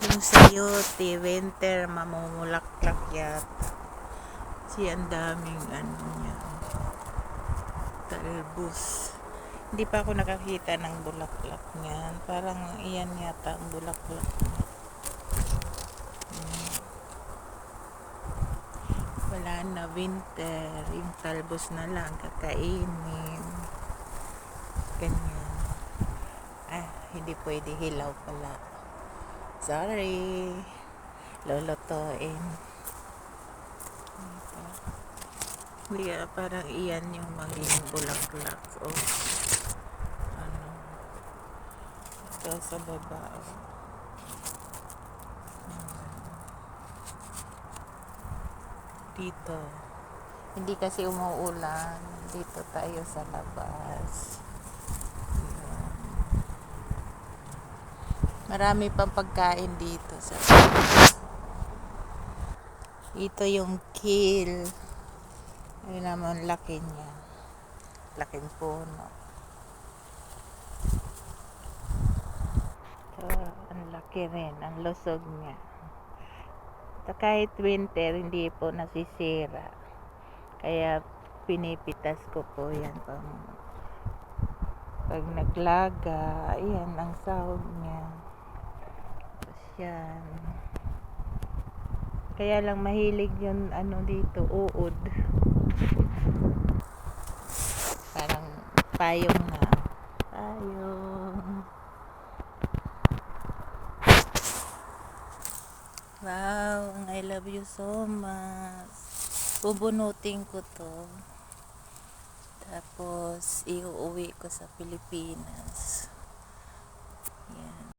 Yung sayote, winter, mamumulaklak yata. Kasi ang daming ano niya, talbos. Hindi pa ako nakakita ng bulaklak niyan. Parang iyan yata ang bulaklak niya. Wala na winter. Yung talbos na lang kakainin. Ganyan. Hindi pwede hilaw pala. Sorry. Lolotoin. Hindi, parang iyan yung maging bulaklak. O, ano, ito sa baba. Dito. Hindi kasi umuulan. Dito tayo sa labas. Marami pang pagkain dito sa ito yung kale. Ayun naman laki niya. Laking puno. So, ang laki rin. Ang lusog niya. So, kahit winter, hindi po nasisira. Kaya pinipitas ko po yan pag naglaga. Ayan ang sahog niya. Tapos yan. Kaya lang mahilig yun ano dito, uod. Parang payong na. Payong. Wow, I love you so much. Bubunutin ko to. Tapos, iuwi ko sa Pilipinas.